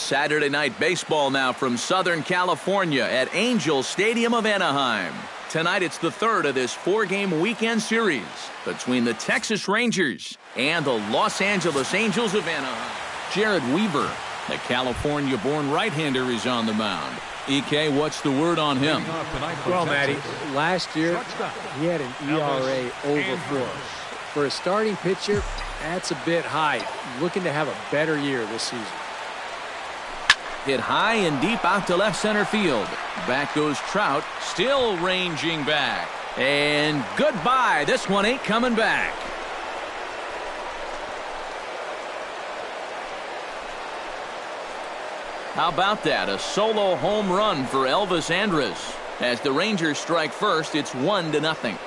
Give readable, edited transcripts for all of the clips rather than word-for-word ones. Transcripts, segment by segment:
Saturday Night Baseball now from Southern California at Angel Stadium of Anaheim. Tonight it's the third of this four-game weekend series between the Texas Rangers and the Los Angeles Angels of Anaheim. Jared Weaver, the California-born right-hander, is on the mound. EK, what's the word on him? Well, Matty, last year he had an ERA over 4. For a starting pitcher, that's a bit high. Looking to have a better year this season. Hit high and deep out to left center field. Back goes Trout, still ranging back. And goodbye. This one ain't coming back. How about that? A solo home run for Elvis Andrus. As the Rangers strike first, it's 1-0.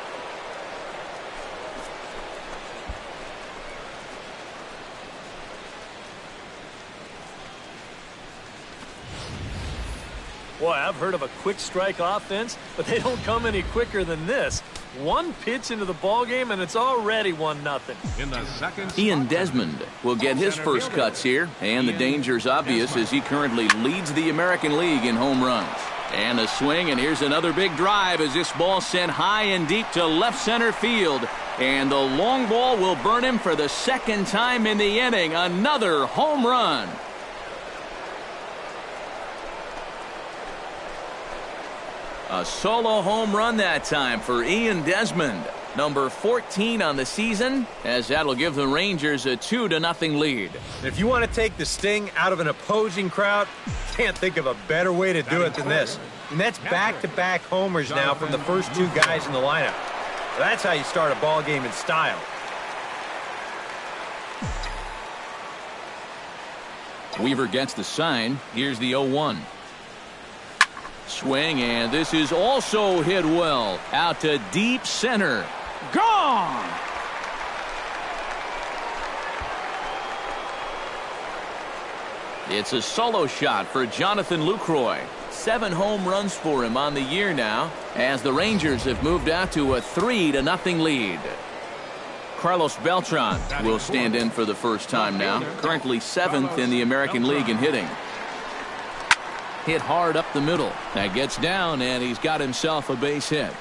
Boy, I've heard of a quick strike offense, but they don't come any quicker than this. One pitch into the ballgame, and it's already 1-0. In the second, Ian Desmond will get his first cuts here, and the danger's obvious as he currently leads the American League in home runs. And a swing, and here's another big drive as this ball sent high and deep to left center field. And the long ball will burn him for the second time in the inning. Another home run. A solo home run that time for Ian Desmond, number 14 on the season, as that'll give the Rangers a 2-0 lead. If you want to take the sting out of an opposing crowd, can't think of a better way to do it than this. And that's back-to-back homers now from the first two guys in the lineup. That's how you start a ball game in style. Weaver gets the sign. Here's the 0-1. Swing, and this is also hit well. Out to deep center. Gone! It's a solo shot for Jonathan Lucroy. 7 home runs for him on the year now, as the Rangers have moved out to a 3-0 lead. Carlos Beltran will stand in for the first time now, currently 7th in the American League in hitting. Hit hard up the middle. That gets down, and he's got himself a base hit.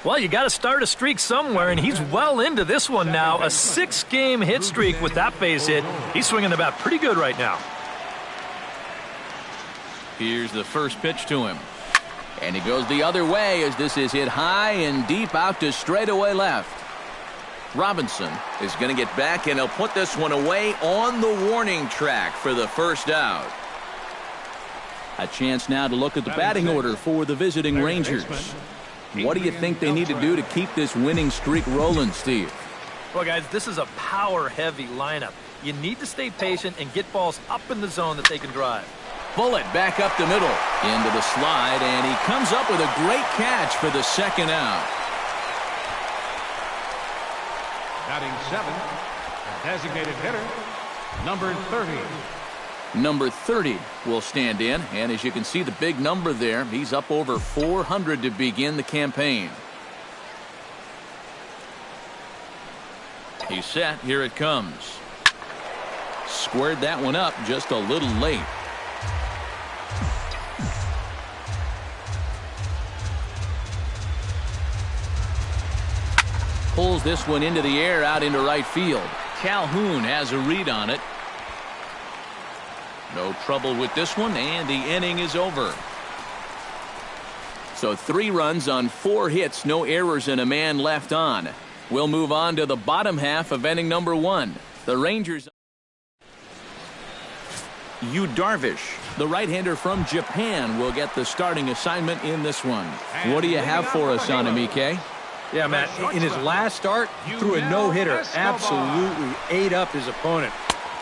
Well, you got to start a streak somewhere, and he's well into this one now. A 6-game hit streak with that base hit. He's swinging about pretty good right now. Here's the first pitch to him. And he goes the other way as this is hit high and deep out to straightaway left. Robinson is going to get back, and he'll put this one away on the warning track for the first out. A chance now to look at the batting order for the visiting Rangers. What do you think they need to do to keep this winning streak rolling, Steve? Well, guys, this is a power-heavy lineup. You need to stay patient and get balls up in the zone that they can drive. Bullet back up the middle into the slide, and he comes up with a great catch for the second out. batting 7, a designated hitter, number 30. Number 30 will stand in, and as you can see the big number there, he's up over 400 to begin the campaign. He's set. Here it comes. Squared that one up just a little late. Pulls this one into the air out into right field. Calhoun has a read on it. No trouble with this one, and the inning is over. So 3 runs on 4 hits, no errors, and a man left on. We'll move on to the bottom half of inning number 1. The Rangers. Yu Darvish, the right-hander from Japan, will get the starting assignment in this one. What do you have for us on him, EK? Yeah, Matt, in his last start, threw a no-hitter. Absolutely ate up his opponent.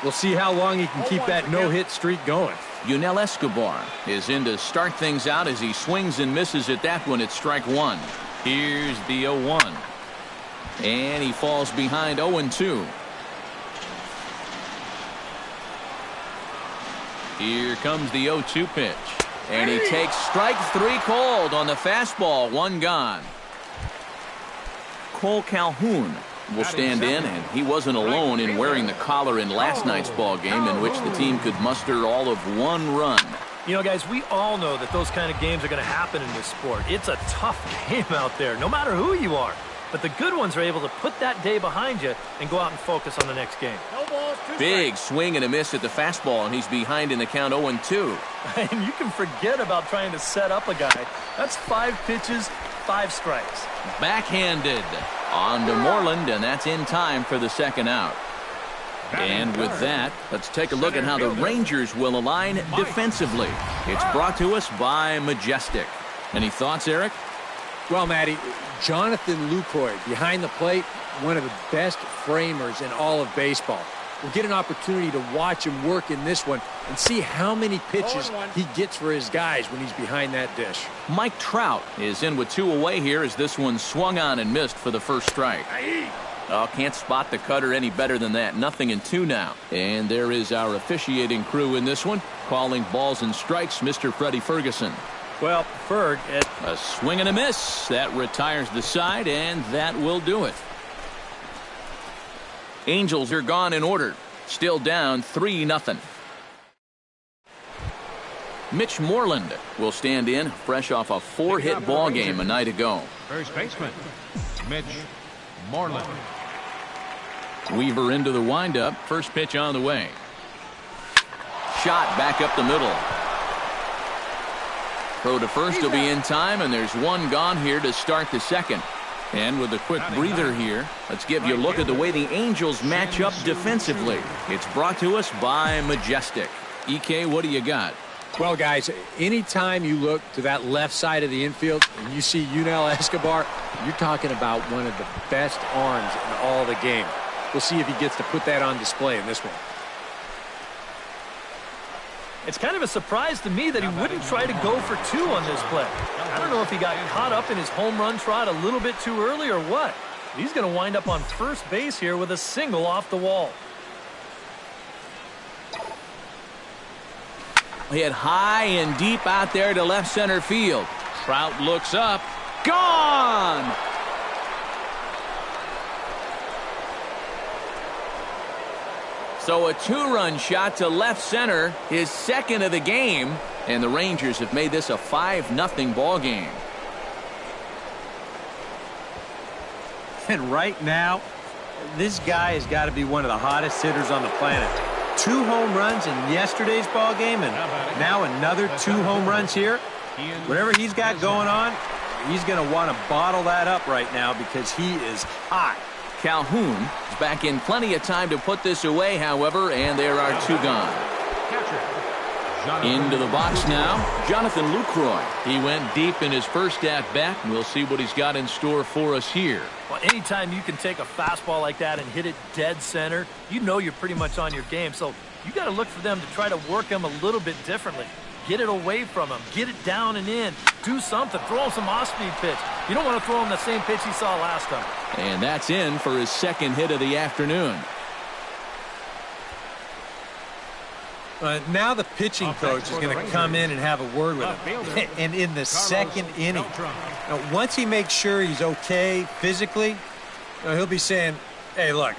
We'll see how long he can keep that no-hit streak going. Yunel Escobar is in to start things out as he swings and misses at that one at strike 1. Here's the 0-1. And he falls behind 0-2. Here comes the 0-2 pitch. And he takes strike 3 called on the fastball. 1 gone. Cole Calhoun will stand in, and he wasn't alone in wearing the collar in last night's ball game, in which the team could muster all of 1 run. You know, guys, we all know that those kind of games are going to happen in this sport. It's a tough game out there, no matter who you are. But the good ones are able to put that day behind you and go out and focus on the next game. Big swing and a miss at the fastball, and he's behind in the count 0-2. And you can forget about trying to set up a guy. That's 5 pitches, 5 strikes. Backhanded on to Moreland, and that's in time for the second out. And with that, let's take a look at how the Rangers will align defensively. It's brought to us by Majestic. Any thoughts, Eric? Well, Matty, Jonathan Lucroy behind the plate, one of the best framers in all of baseball. We'll get an opportunity to watch him work in this one and see how many pitches he gets for his guys when he's behind that dish. Mike Trout is in with 2 away here as this one swung on and missed for the first strike. Oh, can't spot the cutter any better than that. 0-2 now. And there is our officiating crew in this one, calling balls and strikes, Mr. Freddie Ferguson. Well, Ferg, a swing and a miss. That retires the side, and that will do it. Angels are gone in order. Still down 3-0. Mitch Moreland will stand in, fresh off a 4-hit ball game a night ago. First baseman, Mitch Moreland. Weaver into the windup. First pitch on the way. Shot back up the middle. Throw to first will be in time, and there's 1 gone here to start the second. And with a quick breather here, let's give you a look at the way the Angels match up defensively. It's brought to us by Majestic. EK, what do you got? Well, guys, anytime you look to that left side of the infield and you see Yunel Escobar, you're talking about one of the best arms in all the game. We'll see if he gets to put that on display in this one. it's kind of a surprise to me that he wouldn't try to go for 2 on this play. I don't know if he got caught up in his home run trot a little bit too early or what. He's going to wind up on first base here with a single off the wall. Hit high and deep out there to left center field. Trout looks up. Gone! So a 2-run shot to left center, his second of the game, and the Rangers have made this a 5-0 ball game. And right now, this guy has got to be one of the hottest hitters on the planet. 2 home runs in yesterday's ball game, and now another 2 home runs here. Whatever he's got going on, he's going to want to bottle that up right now because he is hot. Calhoun is back in plenty of time to put this away, however, and there are 2 gone. Into the box now, Jonathan Lucroy. He went deep in his first at-bat, and we'll see what he's got in store for us here. Well, anytime you can take a fastball like that and hit it dead center, you know you're pretty much on your game. So you got to look for them to try to work him a little bit differently. Get it away from him. Get it down and in. Do something. Throw him some off-speed pitch. You don't want to throw him the same pitch he saw last time. And that's in for his second hit of the afternoon. Now the pitching coach is going to come in and have a word with him. And in the second inning, once he makes sure he's okay physically, he'll be saying, hey, look,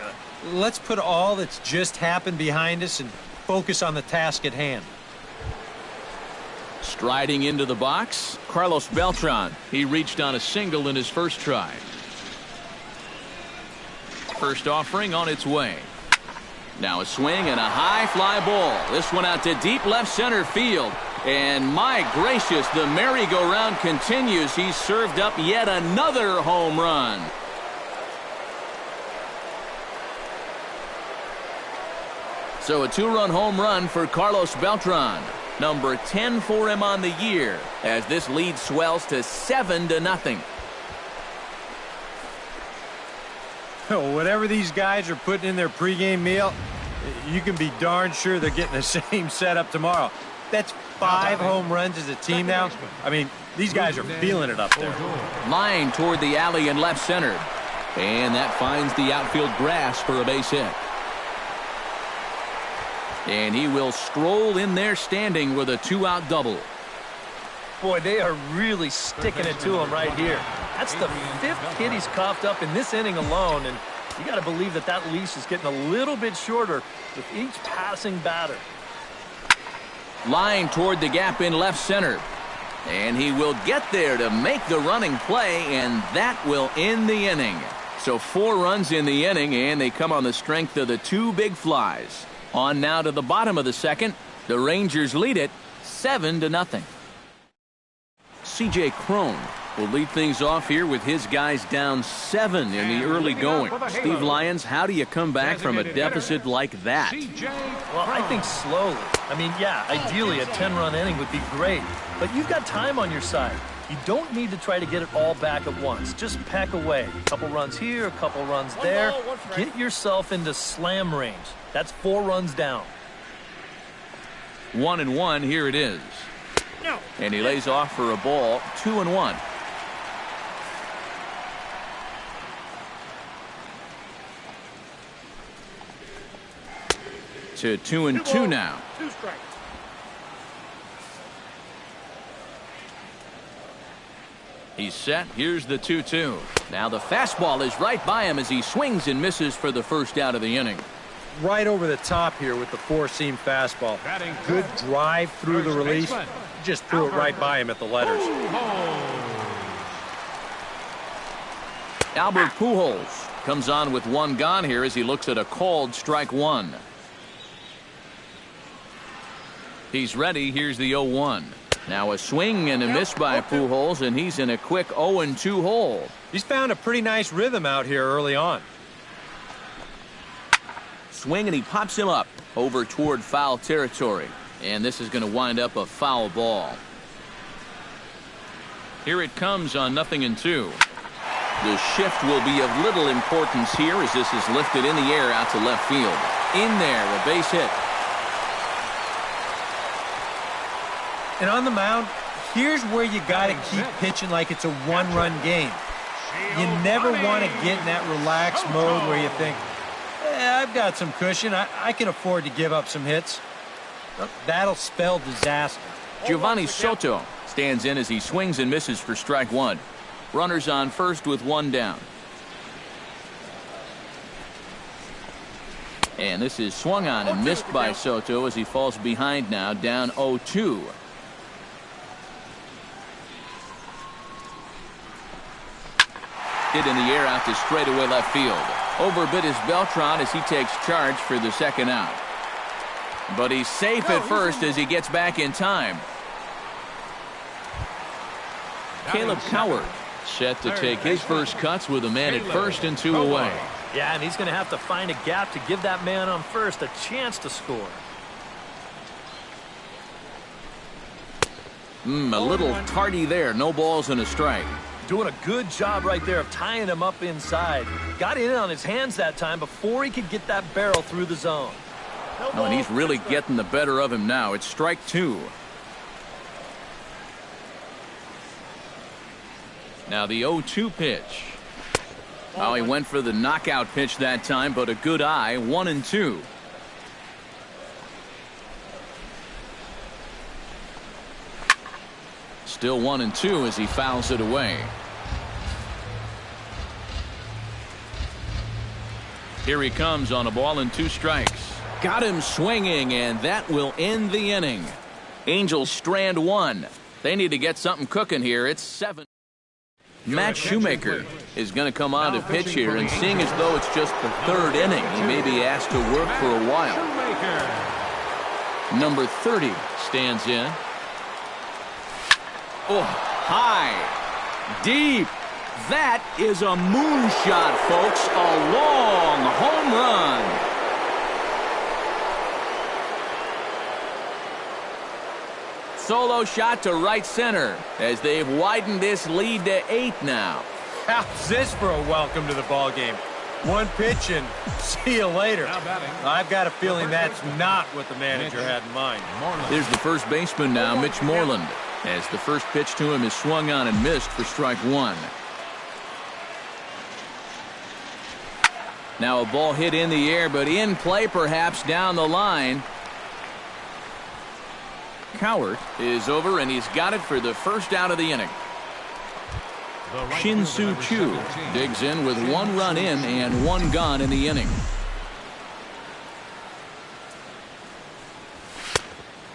let's put all that's just happened behind us and focus on the task at hand. Striding into the box, Carlos Beltran. He reached on a single in his first try. First offering on its way. Now a swing and a high fly ball. This one out to deep left center field. And my gracious, the merry-go-round continues. He's served up yet another home run. So a 2-run home run for Carlos Beltran. Number 10 for him on the year as this lead swells to 7-0. Whatever these guys are putting in their pregame meal, you can be darn sure they're getting the same setup tomorrow. That's 5 home runs as a team now. I mean, these guys are feeling it up there. Line toward the alley in left center. And that finds the outfield grass for a base hit. And he will stroll in there standing with a 2-out double. Boy, they are really sticking it to him right here. That's the 5th hit he's coughed up in this inning alone, and You got to believe that that leash is getting a little bit shorter with each passing batter. Line toward the gap in left center. And he will get there to make the running play, and that will end the inning. So 4 runs in the inning, and they come on the strength of the 2 big flies. On now to the bottom of the second. The Rangers lead it 7-0. C.J. Cron will lead things off here with his guys down 7 in the early going. Steve Lyons, how do you come back from a deficit like that? Well, I think slowly. I mean, yeah, ideally a 10-run inning would be great, but you've got time on your side. You don't need to try to get it all back at once. Just peck away. A couple runs here, a couple runs there. Get yourself into slam range. That's 4 runs down. 1-1, here it is. And he lays off for a ball, 2-1. To 2-2 now. 2 strikes. He's set. Here's the 2-2. Now the fastball is right by him as he swings and misses for the first out of the inning. Right over the top here with the 4-seam fastball. Good drive through the release. Just threw it right by him at the letters. Albert Pujols comes on with 1 gone here as he looks at a called strike 1. He's ready. Here's the 0-1. Now a swing and a miss by Pujols, and he's in a quick 0-2 hole. He's found a pretty nice rhythm out here early on. Swing, and he pops him up over toward foul territory. And this is going to wind up a foul ball. Here it comes on 0-2. The shift will be of little importance here as this is lifted in the air out to left field. In there, a base hit. And on the mound, here's where you got to keep pitching like it's a 1-run game. You never want to get in that relaxed mode where you think, I've got some cushion. I can afford to give up some hits. That'll spell disaster. Giovanni Soto stands in as he swings and misses for strike 1. Runners on first with 1 down. And this is swung on and missed by Soto as he falls behind now, down 0-2. Hit in the air out to straightaway left field. Overbid is Beltran as he takes charge for the second out. But he's safe at first as he gets back in time. Caleb Coward set to take his first cuts with a man at first and 2 away. Yeah, and he's going to have to find a gap to give that man on first a chance to score. A little tardy there. No balls and a strike. Doing a good job right there of tying him up inside. Got in on his hands that time before he could get that barrel through the zone. Oh, and he's really getting the better of him now. It's strike 2. Now the 0-2 pitch. Oh, he went for the knockout pitch that time, but a good eye. 1-2. Still 1-2 as he fouls it away. Here he comes on a ball and 2 strikes. Got him swinging, and that will end the inning. Angels strand 1. They need to get something cooking here. It's 7. Matt Shoemaker is going to come on to pitch here, and seeing as though it's just the 3rd inning, he may be asked to work for a while. Number 30 stands in. Oh, high, deep. That is a moonshot, folks. A long home run. Solo shot to right center as they've widened this lead to 8 now. How's this for a welcome to the ball game? 1 pitch and see you later. I've got a feeling that's not what the manager had in mind. There's the first baseman now, Mitch Moreland, as the first pitch to him is swung on and missed for strike 1. Now a ball hit in the air, but in play perhaps down the line. Coward is over, and he's got it for the first out of the inning. Shin-Soo Choo digs in with 1 run in and 1 gone in the inning.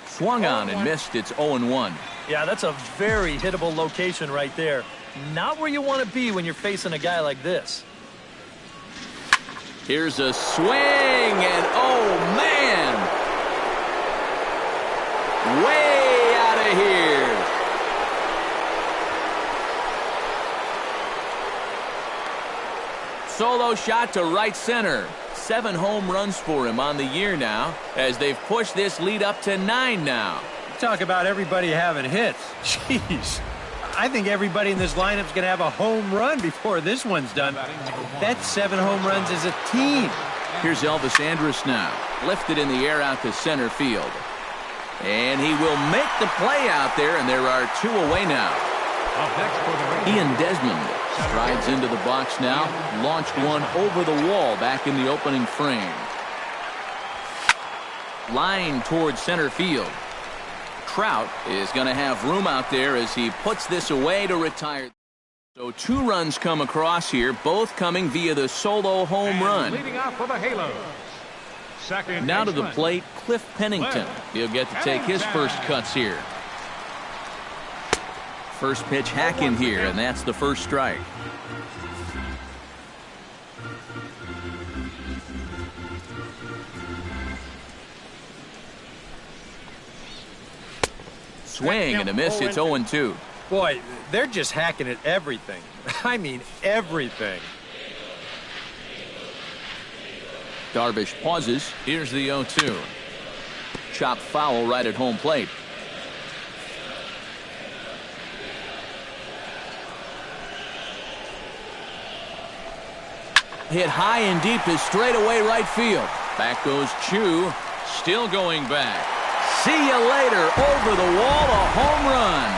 Swung on and missed. It's 0-1. Yeah, that's a very hittable location right there. Not where you want to be when you're facing a guy like this. Here's a swing, and oh, man! Way out of here. Solo shot to right center. 7 home runs for him on the year now, as they've pushed this lead up to 9 now. Talk about everybody having hits. Jeez. I think everybody in this lineup's going to have a home run before this one's done. That's 7 home runs as a team. Here's Elvis Andrus now. Lifted in the air out to center field. And he will make the play out there, and there are 2 away now. Ian Desmond strides into the box now. Launched one over the wall back in the opening frame. Line towards center field. Trout is going to have room out there as he puts this away to retire. So 2 runs come across here, both coming via the solo home run. Leading off for the Halos. Now to the plate, Cliff Pennington. He'll get to take his first cuts here. First pitch hack in here, and that's the first strike. Swing and a miss. It's 0-2. Boy, they're just hacking at everything. I mean, everything. Darvish pauses. Here's the 0-2. Chopped foul right at home plate. Hit high and deep to straightaway right field. Back goes Choo. Still going back. See you later. Over the wall, a home run.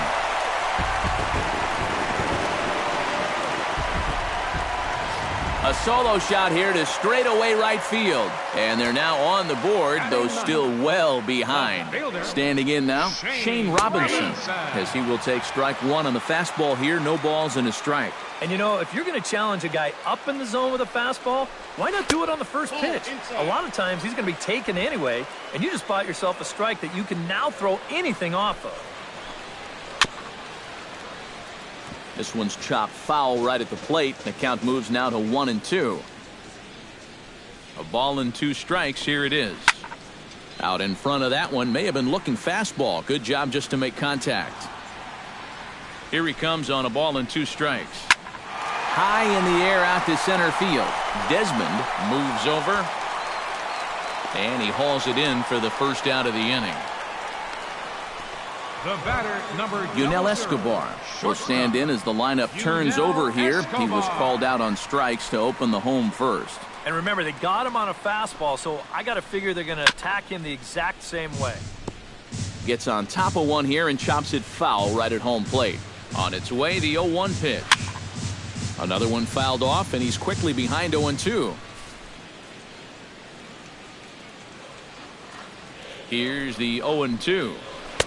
A solo shot here to straightaway right field. And they're now on the board, though still well behind. Standing in now, Shane Robinson, as he will take strike 1 on the fastball here. No balls and a strike. And you know, if you're going to challenge a guy up in the zone with a fastball, why not do it on the first pitch? A lot of times he's going to be taken anyway, and you just bought yourself a strike that you can now throw anything off of. This one's chopped foul right at the plate. The count moves now to 1-2. A ball and 2 strikes. Here it is. Out in front of that one. May have been looking fastball. Good job just to make contact. Here he comes on a ball and 2 strikes. High in the air out to center field. Desmond moves over. And he hauls it in for the first out of the inning. The batter, number Yunel Escobar will stand in as the lineup turns over here. He was called out on strikes to open the home first. And remember, they got him on a fastball, so I got to figure they're going to attack him the exact same way. Gets on top of one here and chops it foul right at home plate. On its way, the 0-1 pitch. Another one fouled off, and he's quickly behind 0-2. Here's the 0-2.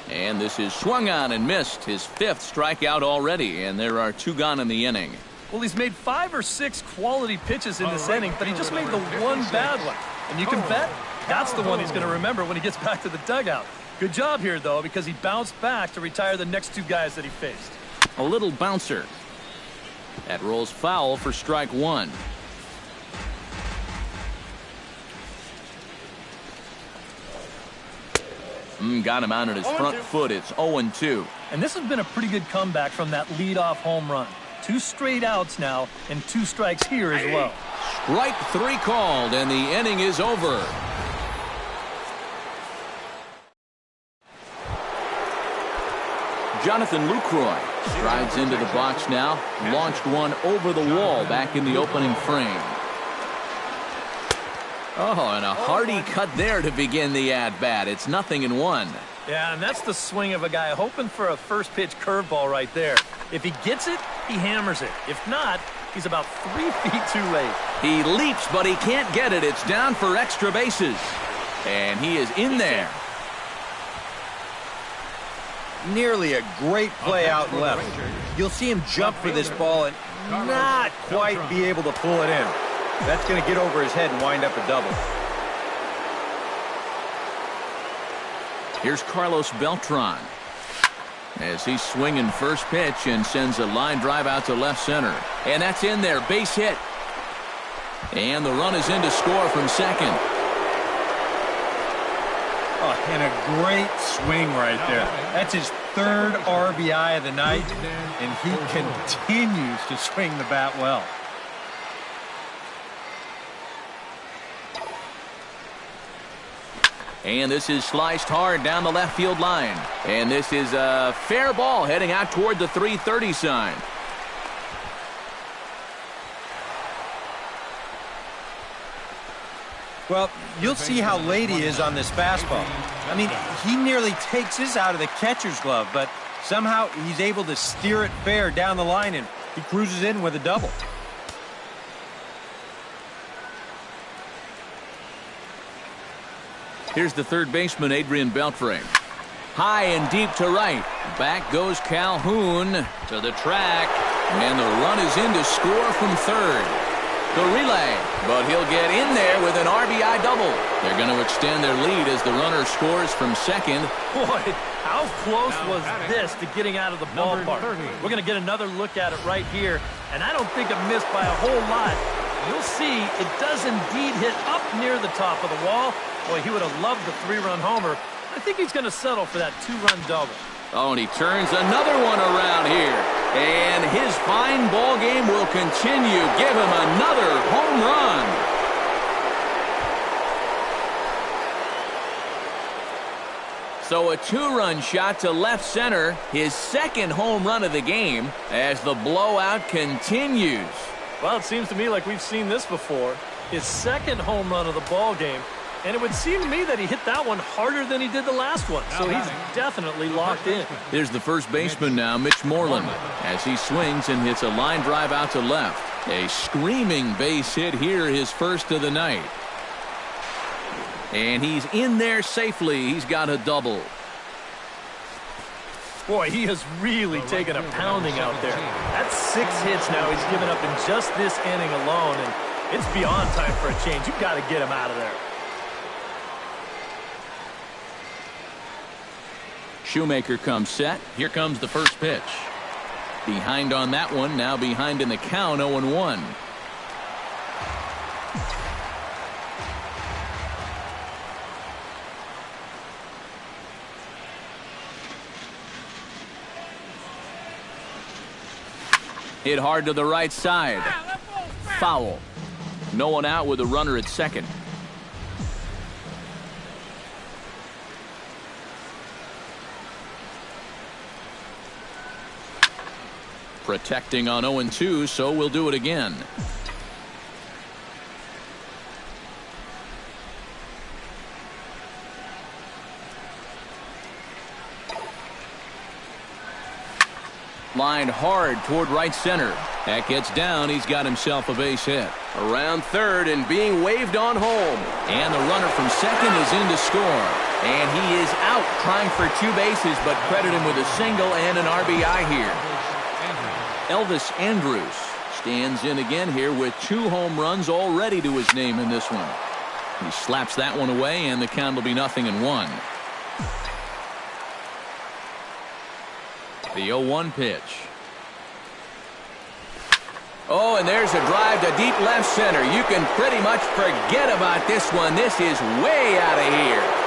And this is swung on and missed. His 5th strikeout already, and there are 2 gone in the inning. Well, he's made 5 or 6 quality pitches in this inning, but he just made the one bad one. And you can bet that's the one he's going to remember when he gets back to the dugout. Good job here, though, because he bounced back to retire the next 2 guys that he faced. A little bouncer. That rolls foul for strike 1. Got him out on his front foot. It's 0-2. And this has been a pretty good comeback from that leadoff home run. 2 straight outs now and 2 strikes here as well. Strike 3 called, and the inning is over. Jonathan Lucroy strides into the box now. Launched one over the wall back in the opening frame. Oh, and a hearty cut there to begin the at-bat. It's 0-1. Yeah, and that's the swing of a guy hoping for a first pitch curveball right there. If he gets it, he hammers it. If not, he's about 3 feet too late. He leaps, but he can't get it. It's down for extra bases. And he is in there. nearly a great play out and left. You'll see him jump for this ball and not quite be able to pull it in. That's going to get over his head and wind up a double. Here's Carlos Beltran as he's swinging first pitch and sends a line drive out to left center. And that's in there, base hit. And the run is in to score from second. Oh, and a great swing right there. That's his third RBI of the night, and he continues to swing the bat well. And this is sliced hard down the left field line. And this is a fair ball heading out toward the 330 sign. Well, you'll see how late he is on this fastball. I mean, he nearly takes his out of the catcher's glove, but somehow he's able to steer it fair down the line, and he cruises in with a double. Here's the third baseman, Adrian Beltre. High and deep to right. Back goes Calhoun to the track. And the run is in to score from third. The relay, but he'll get in there with an RBI double. They're going to extend their lead as the runner scores from second. Boy, how close was this to getting out of the ballpark? We're going to get another look at it right here, and I don't think it missed by a whole lot. You'll see it does indeed hit up near the top of the wall. Boy, he would have loved the 3-run homer. I think he's going to settle for that 2-run double. Oh, and he turns another one around here. And his fine ball game will continue. Give him another home run. So a 2-run shot to left center. His second home run of the game as the blowout continues. Well, it seems to me like we've seen this before. His second home run of the ball game. And it would seem to me that he hit that one harder than he did the last one. So he's definitely locked in. Here's the first baseman now, Mitch Moreland, as he swings and hits a line drive out to left. A screaming base hit here, his first of the night. And he's in there safely. He's got a double. Boy, he has really taken a pounding out there. That's 6 hits now he's given up in just this inning alone. And it's beyond time for a change. You've got to get him out of there. Shoemaker comes set. Here comes the first pitch. Behind on that one. Now behind in the count, 0-1. Hit hard to the right side. Foul. No one out with a runner at second. Protecting on 0-2, so we'll do it again. Lined hard toward right center. That gets down. He's got himself a base hit. Around third and being waved on home. And the runner from second is in to score. And he is out trying for 2 bases, but credit him with a single and an RBI here. Elvis Andrus stands in again here with 2 home runs already to his name in this one. He slaps that one away, and the count will be 0-1. The 0-1 pitch. Oh, and there's a drive to deep left center. You can pretty much forget about this one. This is way out of here.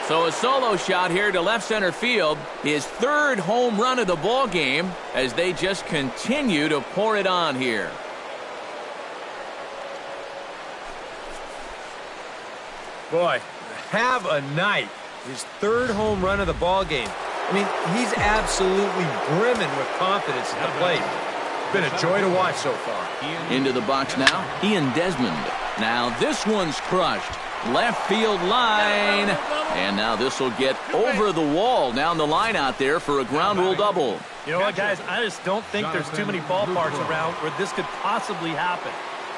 So a solo shot here to left center field. His 3rd home run of the ball game as they just continue to pour it on here. Boy, have a night. His 3rd home run of the ball game. I mean, he's absolutely brimming with confidence at the plate. It's been a joy to watch so far. Into the box now, Ian Desmond. Now this one's crushed. Left field line. And now this will get over the wall down the line out there for a ground rule double. You know what, guys? I just don't think there's too many ballparks around where this could possibly happen.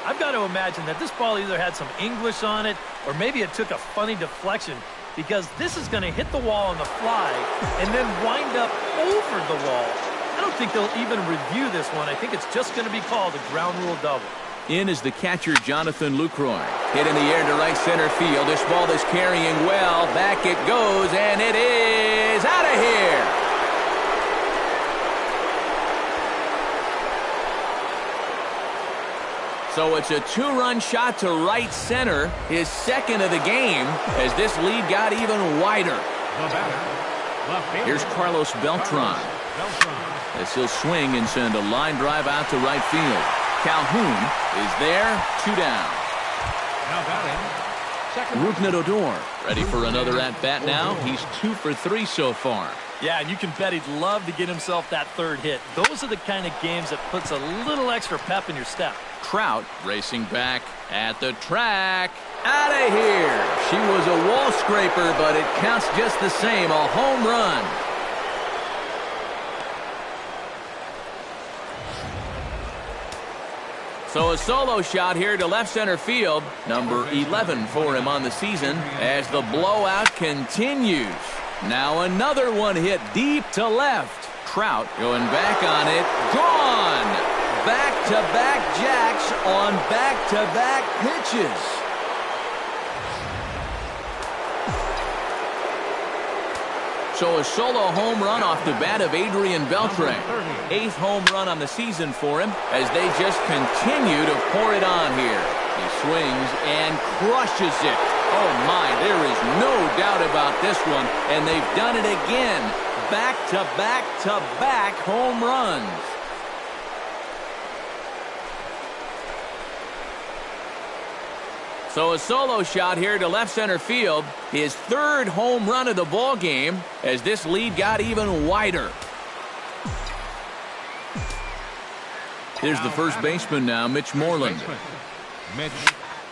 I've got to imagine that this ball either had some English on it or maybe it took a funny deflection, because this is going to hit the wall on the fly and then wind up over the wall. I don't think they'll even review this one. I think it's just going to be called a ground rule double. In is the catcher, Jonathan Lucroy. Hit in the air to right center field. This ball is carrying well. Back it goes, and it is out of here. So it's a two-run shot to right center, his second of the game, as this lead got even wider. Here's Carlos Beltran. As he'll swing and send a line drive out to right field. Calhoun is there, 2 down. Rougned Odor ready for another at-bat now. He's 2 for 3 so far. Yeah, and you can bet he'd love to get himself that third hit. Those are the kind of games that puts a little extra pep in your step. Trout racing back at the track. Out of here. She was a wall scraper, but it counts just the same. A home run. So a solo shot here to left center field. Number 11 for him on the season as the blowout continues. Now another one hit deep to left. Trout going back on it. Gone. Back-to-back jacks on back-to-back pitches. So a solo home run off the bat of Adrian Beltre. 8th home run on the season for him as they just continue to pour it on here. He swings and crushes it. Oh my, there is no doubt about this one. And they've done it again. Back-to-back-to-back home runs. So a solo shot here to left center field. His 3rd home run of the ball game as this lead got even wider. Here's the first baseman now, Mitch Moreland.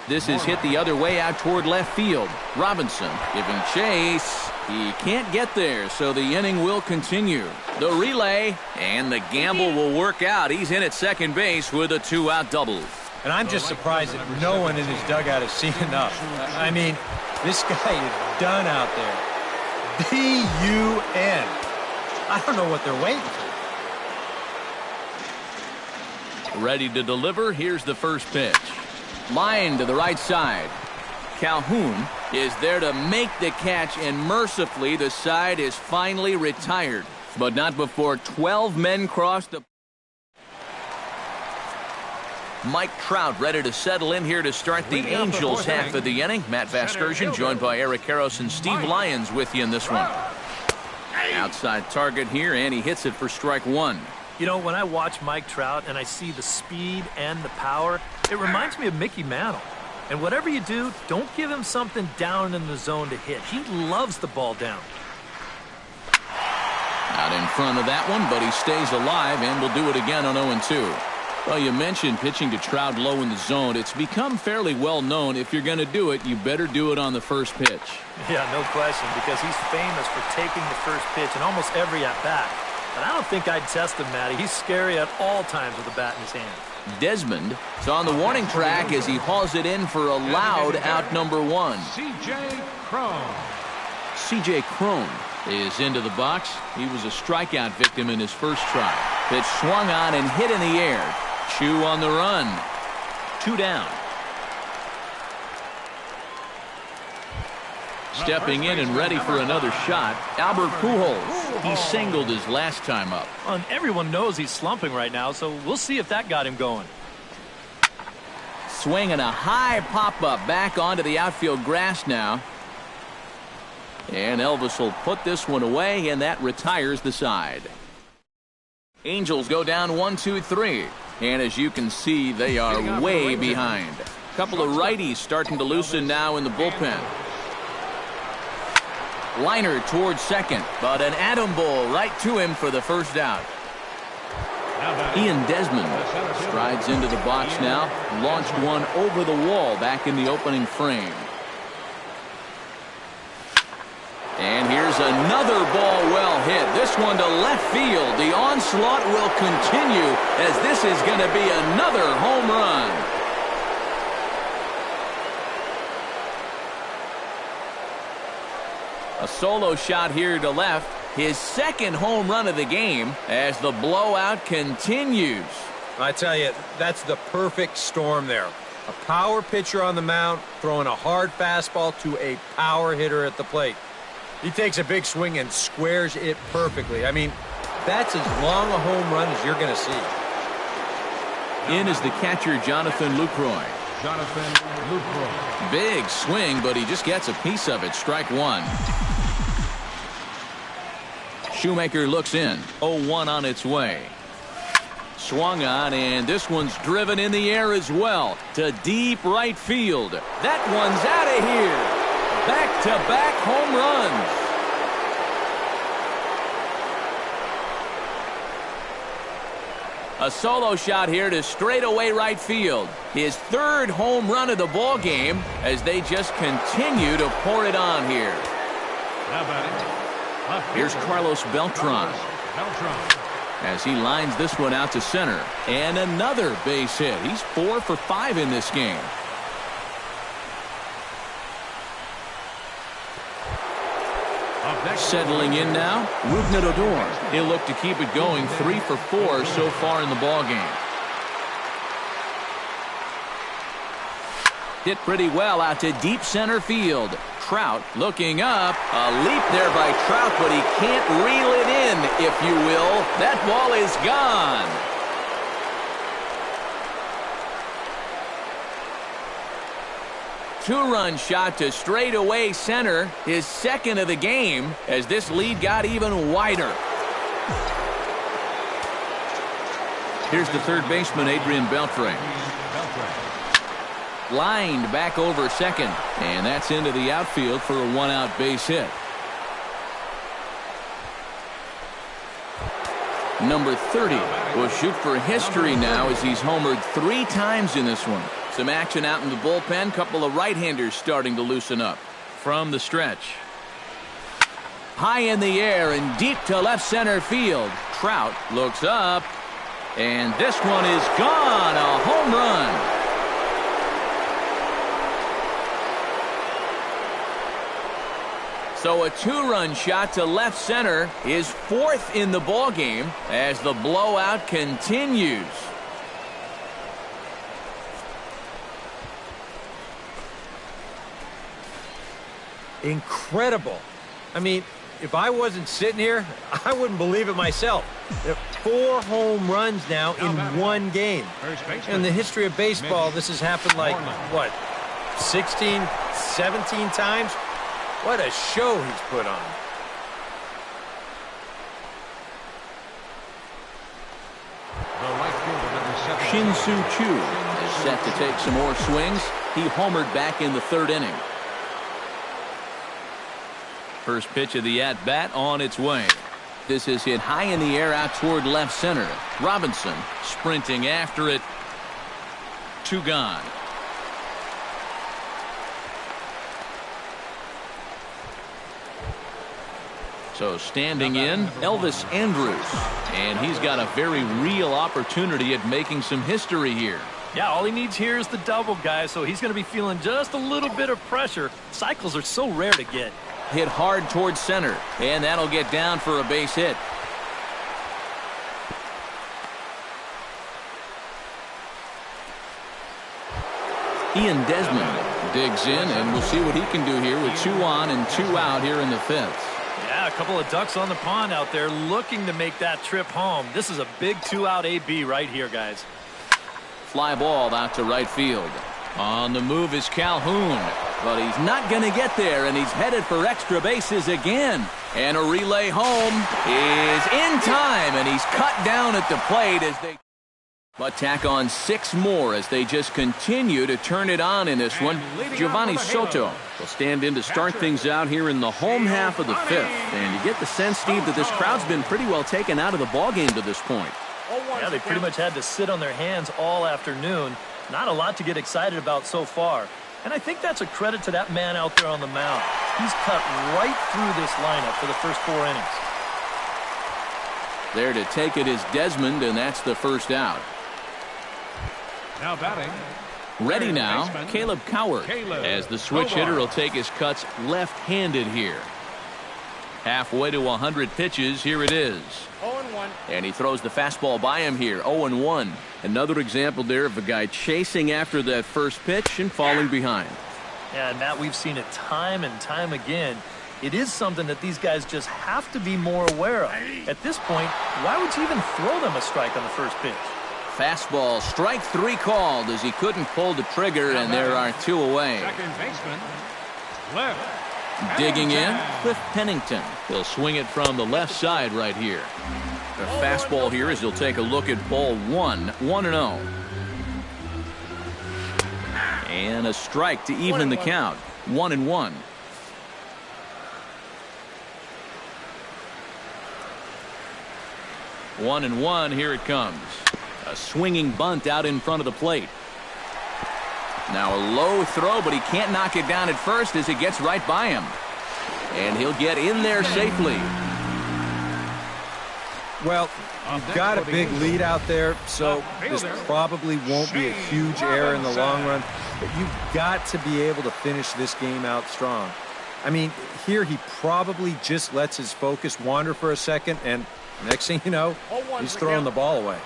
This is hit the other way out toward left field. Robinson giving chase. He can't get there, so the inning will continue. The relay and the gamble will work out. He's in at second base with a 2-out double. And I'm just surprised that no one in his dugout has seen enough. I mean, this guy is done out there. D-U-N. I don't know what they're waiting for. Ready to deliver. Here's the first pitch. Line to the right side. Calhoun is there to make the catch, and mercifully the side is finally retired. But not before 12 men cross the... Mike Trout ready to settle in here to start the Angels half of the inning. Matt Vasgersian joined by Eric Karros and Steve Lyons with you in this one. Outside target here, and he hits it for strike 1. You know, when I watch Mike Trout and I see the speed and the power, it reminds me of Mickey Mantle. And whatever you do, don't give him something down in the zone to hit. He loves the ball down. Out in front of that one, but he stays alive and will do it again on 0-2. Well, you mentioned pitching to Trout low in the zone. It's become fairly well known. If you're going to do it, you better do it on the first pitch. Yeah, no question, because he's famous for taking the first pitch in almost every at-bat. But I don't think I'd test him, Matty. He's scary at all times with a bat in his hand. Desmond is on the warning track as he hauls it in for a loud out number 1. C.J. Cron is into the box. He was a strikeout victim in his first try. Pitch swung on and hit in the air. Chu on the run. 2 down. Stepping in and ready for another shot, Albert Pujols. He singled his last time up. And everyone knows he's slumping right now, so we'll see if that got him going. Swinging a high pop-up back onto the outfield grass now. And Elvis will put this one away, and that retires the side. Angels go down 1-2-3. And as you can see, they are way behind. A couple of righties starting to loosen now in the bullpen. Liner towards second, but an atom ball right to him for the first out. Ian Desmond strides into the box now. Launched one over the wall back in the opening frame. And here's another ball well hit. This one to left field. The onslaught will continue as this is going to be another home run. A solo shot here to left. His second home run of the game as the blowout continues. I tell you, that's the perfect storm there. A power pitcher on the mound throwing a hard fastball to a power hitter at the plate. He takes a big swing and squares it perfectly. I mean, that's as long a home run as you're going to see. In is the catcher, Jonathan Lucroy. Big swing, but he just gets a piece of it. Strike one. Shoemaker looks in. 0-1 on its way. Swung on, and this one's driven in the air as well to deep right field. That one's out of here. Back-to-back home runs. A solo shot here to straightaway right field. His third home run of the ball game as they just continue to pour it on here. Here's Carlos Beltran as he lines this one out to center. And another base hit. He's 4 for 5 in this game. Settling in now, Rougned Odor. He'll look to keep it going. 3 for 4 so far in the ball game. Hit pretty well out to deep center field. Trout looking up. A leap there by Trout, but he can't reel it in, if you will. That ball is gone. Two-run shot to straightaway center, his second of the game, as this lead got even wider. Here's the third baseman, Adrian Beltre. Lined back over second, and that's into the outfield for a one-out base hit. Number 30 will shoot for history now as he's homered 3 times in this one. Some action out in the bullpen. Couple of right-handers starting to loosen up from the stretch. High in the air and deep to left center field. Trout looks up, and this one is gone. A home run. So a 2-run shot to left center is 4th in the ball game as the blowout continues. Incredible. I mean, if I wasn't sitting here, I wouldn't believe it myself. 4 home runs now in one game. In the history of baseball, this has happened like, what, 16, 17 times? What a show he's put on. Shin-Soo Choo is set to take some more swings. He homered back in the 3rd inning. First pitch of the at-bat on its way. This is hit high in the air out toward left center. Robinson sprinting after it. 2 gone. So standing in, Elvis Andrus. And he's got a very real opportunity at making some history here. Yeah, all he needs here is the double, guys, so he's going to be feeling just a little bit of pressure. Cycles are so rare to get. Hit hard towards center, and that'll get down for a base hit. Ian Desmond digs in, and we'll see what he can do here with 2 on and 2 out here in the 5th. Yeah, a couple of ducks on the pond out there looking to make that trip home. This is a big 2-out AB right here, guys. Fly ball out to right field. On the move is Calhoun, but he's not going to get there, and he's headed for extra bases again. And a relay home is in time, and he's cut down at the plate as they but tack on 6 more as they just continue to turn it on in this one. Giovanni Soto will stand in to start things out here in the home half of the 5th. And you get the sense, Steve, that this crowd's been pretty well taken out of the ballgame to this point. Yeah, they pretty much had to sit on their hands all afternoon. Not a lot to get excited about so far. And I think that's a credit to that man out there on the mound. He's cut right through this lineup for the first 4 innings. There to take it is Desmond, and that's the first out. Now batting. Ready now, Caleb Coward, as the switch hitter will take his cuts left-handed here. Halfway to 100 pitches, here it is. 0-1. And he throws the fastball by him here, 0-1. Another example there of a guy chasing after that first pitch and falling behind. Yeah, and Matt, we've seen it time and time again. It is something that these guys just have to be more aware of. At this point, why would you even throw them a strike on the first pitch? Fastball, strike 3 called as he couldn't pull the trigger, and there are 2 away. Second baseman, Cliff. Digging in, Cliff Pennington. He'll swing it from the left side right here. The fastball here as he'll take a look at ball 1, 1-0. And a strike to even the count, 1-1. One and one, here it comes. A swinging bunt out in front of the plate. Now a low throw, but he can't knock it down at first as it gets right by him. And he'll get in there safely. Well, you've got a big lead out there, so this probably won't be a huge error in the long run. But you've got to be able to finish this game out strong. I mean, here he probably just lets his focus wander for a second, and next thing you know, he's throwing the ball away.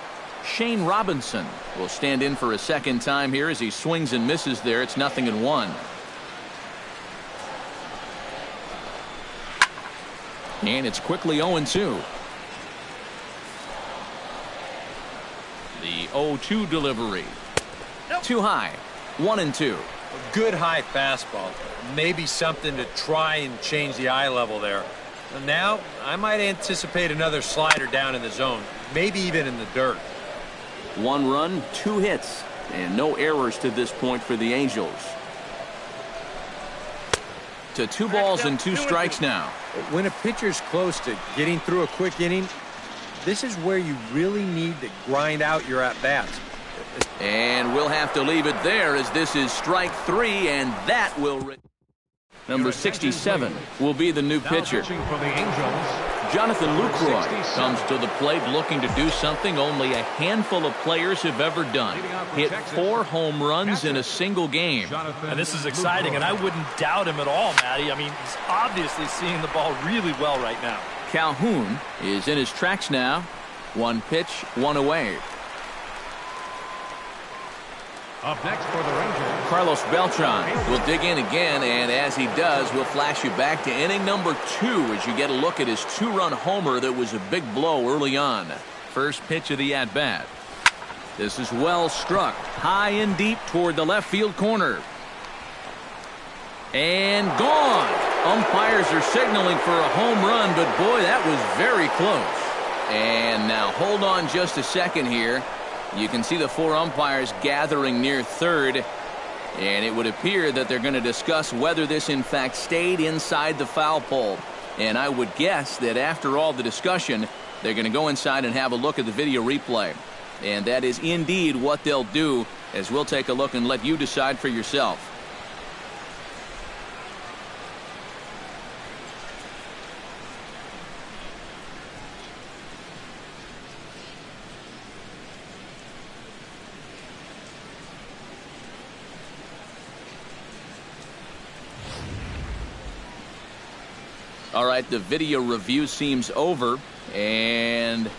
Shane Robinson will stand in for a second time here as he swings and misses there. It's 0-1. And it's quickly 0-2. The 0-2 delivery. Too high. 1-2. Good high fastball. Maybe something to try and change the eye level there. And now, I might anticipate another slider down in the zone. Maybe even in the dirt. 1 run, 2 hits, and no errors to this point for the Angels. To 2 balls and 2 strikes now. When a pitcher's close to getting through a quick inning, this is where you really need to grind out your at-bats. And we'll have to leave it there as this is strike 3, and that will... Number 67 will be the new pitcher. For the Angels, Jonathan Lucroy comes to the plate looking to do something only a handful of players have ever done. Hit 4 home runs in a single game. And this is exciting, and I wouldn't doubt him at all, Matty. I mean, he's obviously seeing the ball really well right now. Calhoun is in his tracks now. 1 pitch, 1 away. up next for the Rangers, Carlos Beltran will dig in again, and as he does, we'll flash you back to inning number 2 as you get a look at his 2-run homer that was a big blow early on. First pitch of the at-bat. This is well struck, high and deep toward the left field corner. And gone. Umpires are signaling for a home run, but boy, that was very close. And now hold on just a second here. You can see the 4 umpires gathering near third, and it would appear that they're going to discuss whether this in fact stayed inside the foul pole. And I would guess that after all the discussion, they're going to go inside and have a look at the video replay. And that is indeed what they'll do, as we'll take a look and let you decide for yourself. All right, the video review seems over, and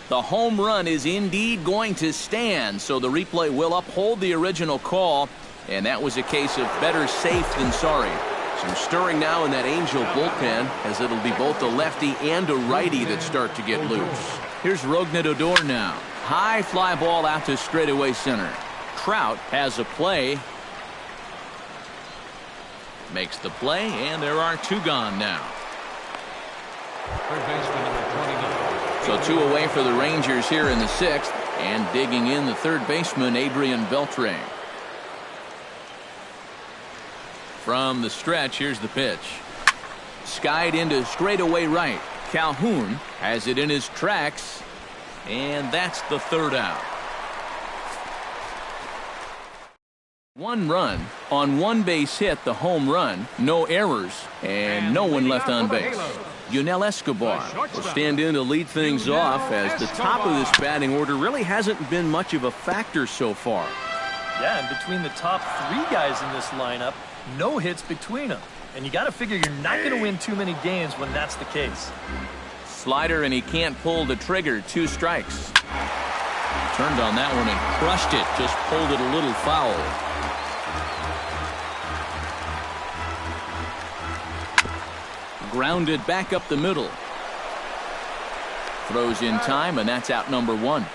the home run is indeed going to stand, so the replay will uphold the original call, and that was a case of better safe than sorry. Some stirring now in that Angel bullpen, as it'll be both a lefty and a righty that start to get loose. Here's Rougned Odor now. High fly ball out to straightaway center. Trout has a play. Makes the play, and there are 2 gone now. third baseman number 29. So 2 away for the Rangers here in the 6th, and digging in the third baseman, Adrian Beltre. From the stretch, here's the pitch. Skied into straightaway right. Calhoun has it in his tracks, and that's the 3rd out. 1 run on 1 base hit, the home run, no errors, and no one left on base. Yunel Escobar will stand in to lead things off, as the top of this batting order really hasn't been much of a factor so far. Yeah, and between the top 3 guys in this lineup, no hits between them. And you got to figure you're not going to win too many games when that's the case. Slider, and he can't pull the trigger. 2 strikes. Turned on that one and crushed it. Just pulled it a little foul. Grounded back up the middle. Throws in time, and that's out number 1.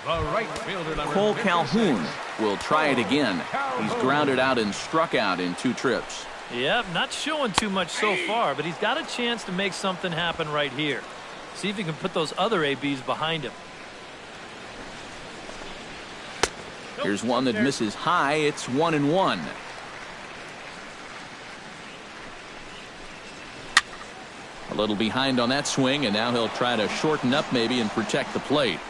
The right fielder, number Cole 56. Calhoun will try it again. He's grounded out and struck out in 2 trips. Yep, not showing too much so far, but he's got a chance to make something happen right here. See if he can put those other ABs behind him. Here's one that misses high. It's 1-1. A little behind on that swing, and now he'll try to shorten up maybe and protect the plate.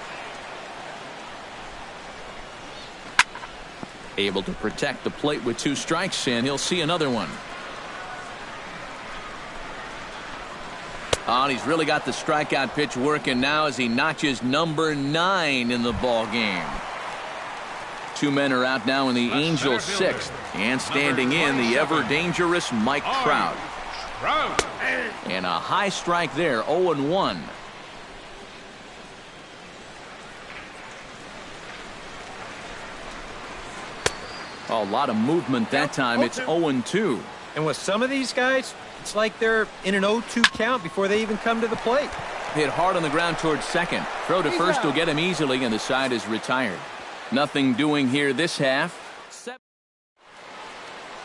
Able to protect the plate with 2 strikes, and he'll see another one. Oh, and he's really got the strikeout pitch working now as he notches number 9 in the ball game. 2 men are out now in the Angels' 6th, and standing in the ever-dangerous Mike Trout. And a high strike there, 0-1. Oh, a lot of movement that time. It's 0-2. And with some of these guys, it's like they're in an 0-2 count before they even come to the plate. Hit hard on the ground towards second. Throw to first will get him easily, and the side is retired. Nothing doing here this half.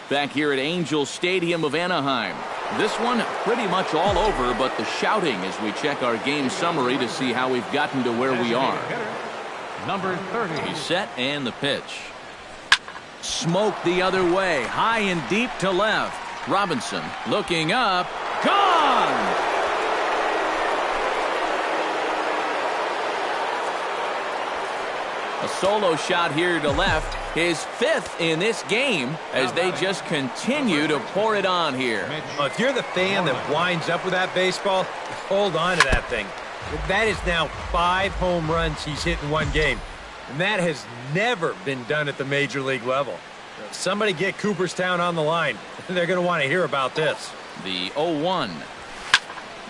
Back here at Angel Stadium of Anaheim. This one pretty much all over, but the shouting as we check our game summary to see how we've gotten to where we are. Number 30. He's set, and the pitch. Smoked the other way, high and deep to left. Robinson looking up. Gone! A solo shot here to left. His 5th in this game as they just continue to pour it on here. Well, if you're the fan that winds up with that baseball, hold on to that thing. That is now 5 home runs he's hit in one game. And that has never been done at the major league level. Somebody get Cooperstown on the line. They're going to want to hear about this. The 0-1.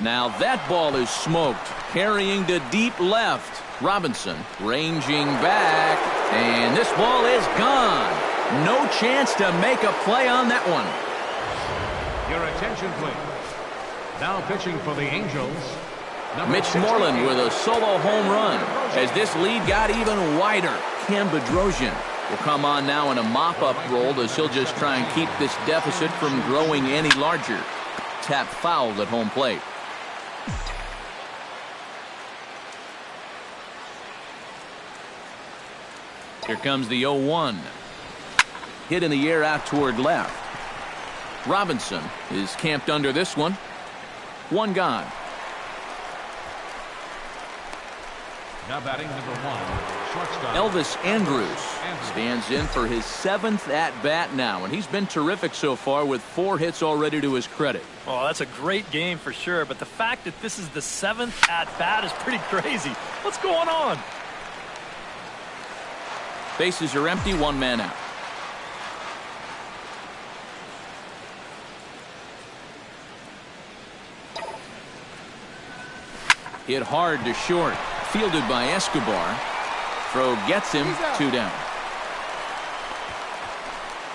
Now that ball is smoked. Carrying to deep left. Robinson ranging back. And this ball is gone. No chance to make a play on that one. Your attention, please. Now pitching for the Angels. Mitch Moreland with a solo home run as this lead got even wider. Cam Bedrosian will come on now in a mop-up role as he'll just try and keep this deficit from growing any larger. Tap fouled at home plate. Here comes the 0-1. Hit in the air out toward left. Robinson is camped under this one. 1 gone. Now batting number 1, shortstop. Elvis Andrus stands in for his 7th at-bat now, and he's been terrific so far with 4 hits already to his credit. Oh, that's a great game for sure, but the fact that this is the 7th at-bat is pretty crazy. What's going on? Bases are empty, 1 man out. Hit hard to short. Fielded by Escobar. Throw gets him. 2 down.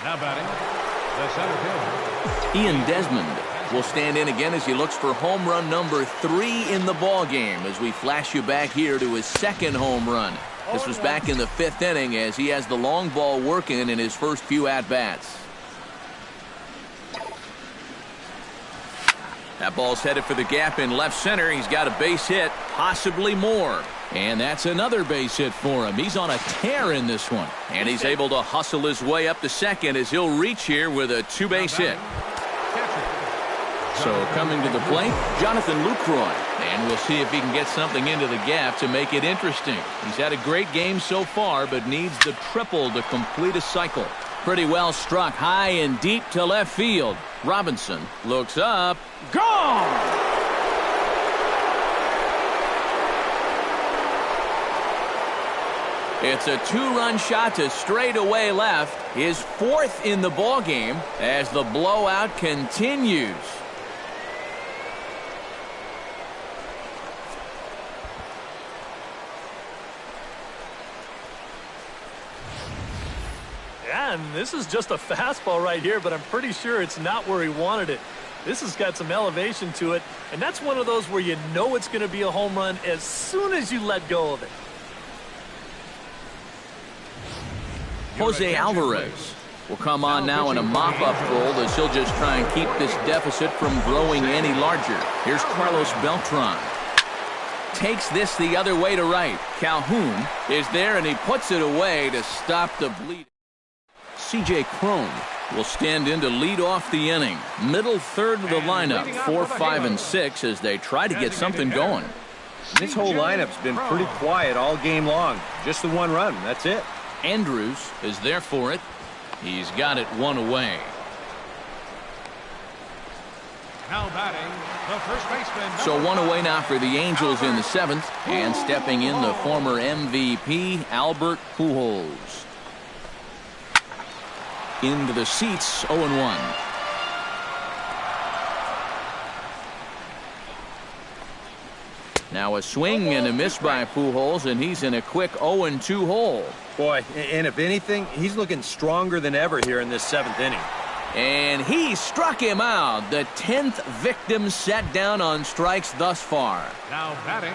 Now batting, the center fielder. Ian Desmond will stand in again as he looks for home run number 3 in the ball game as we flash you back here to his 2nd home run. This was back in the 5th inning as he has the long ball working in his first few at-bats. That ball's headed for the gap in left center. He's got a base hit, possibly more. And that's another base hit for him. He's on a tear in this one. And he's able to hustle his way up to second as he'll reach here with a 2-base hit. So coming to the plate, Jonathan Lucroy. And we'll see if he can get something into the gap to make it interesting. He's had a great game so far, but needs the triple to complete a cycle. Pretty well struck high and deep to left field. Robinson looks up. Gone! It's a two-run shot to straightaway left, his fourth in the ballgame as the blowout continues. Yeah, and this is just a fastball right here, but I'm pretty sure it's not where he wanted it. This has got some elevation to it, and that's one of those where you know it's going to be a home run as soon as you let go of it. Jose Alvarez will come on now in a mop-up role as he'll just try and keep this deficit from growing any larger. Here's Carlos Beltran. Takes this the other way to right. Calhoun is there, and he puts it away to stop the bleed. C.J. Cron will stand in to lead off the inning. Middle third of the lineup, 4, 5, and 6 as they try to get something going. This whole lineup's been pretty quiet all game long. Just the one run, that's it. Andrews is there for it. He's got it one away. Now batting, the first baseman. So one away now for the Angels in the seventh, and stepping in the former MVP, Albert Pujols. Into the seats, 0-1. Now a swing and a miss by Pujols, and he's in a quick 0-2 hole. Boy, and if anything, he's looking stronger than ever here in this seventh inning. And he struck him out. The 10th victim set down on strikes thus far. Now batting,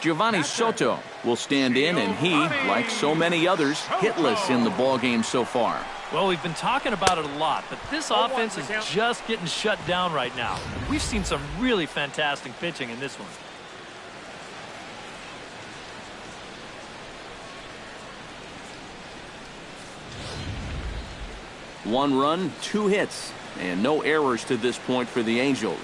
Giovanni Soto will stand in, and he, like so many others, hitless in the ballgame so far. Well, we've been talking about it a lot, but this offense is just getting shut down right now. We've seen some really fantastic pitching in this one. One run, 2 hits, and no errors to this point for the Angels.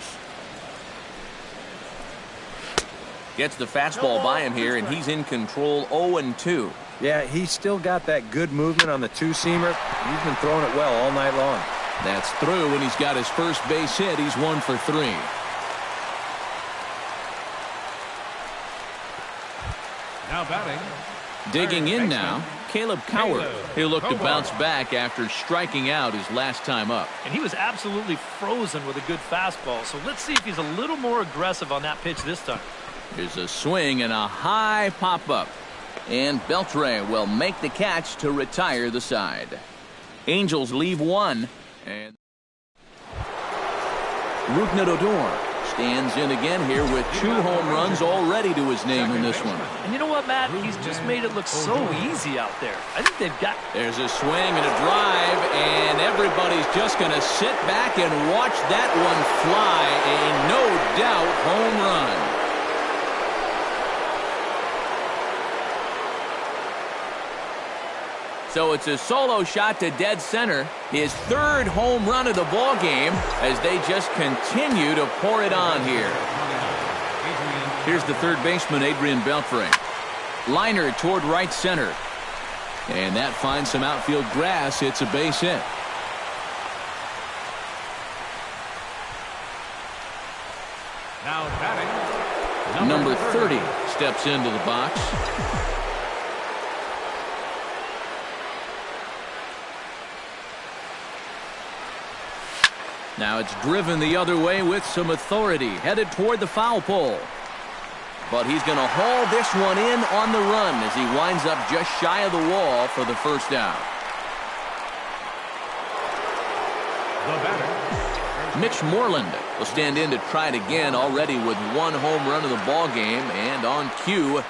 Gets the fastball by him here, and he's in control, 0-2. Yeah, he's still got that good movement on the two-seamer. He's been throwing it well all night long. That's through, and he's got his first base hit. He's 1 for 3. now batting. Digging in now, Caleb Coward. He'll look to bounce back after striking out his last time up. And he was absolutely frozen with a good fastball, so let's see if he's a little more aggressive on that pitch this time. Here's a swing and a high pop-up. And Beltre will make the catch to retire the side. Angels leave 1. And Rougned Odor stands in again here with 2 home runs already to his name in this one. And you know what, Matt? He's just made it look so easy out there. I think they've got... There's a swing and a drive, and everybody's just going to sit back and watch that one fly. A no-doubt home run. So it's a solo shot to dead center, his 3rd home run of the ball game as they just continue to pour it on here. Here's the third baseman, Adrian Beltre. Liner toward right center. And that finds some outfield grass. It's a base hit. Now batting. Number 30 steps into the box. Now it's driven the other way with some authority, headed toward the foul pole. But he's going to haul this one in on the run as he winds up just shy of the wall for the first out. The batter. Mitch Moreland will stand in to try it again, already with 1 home run of the ball game, and on cue,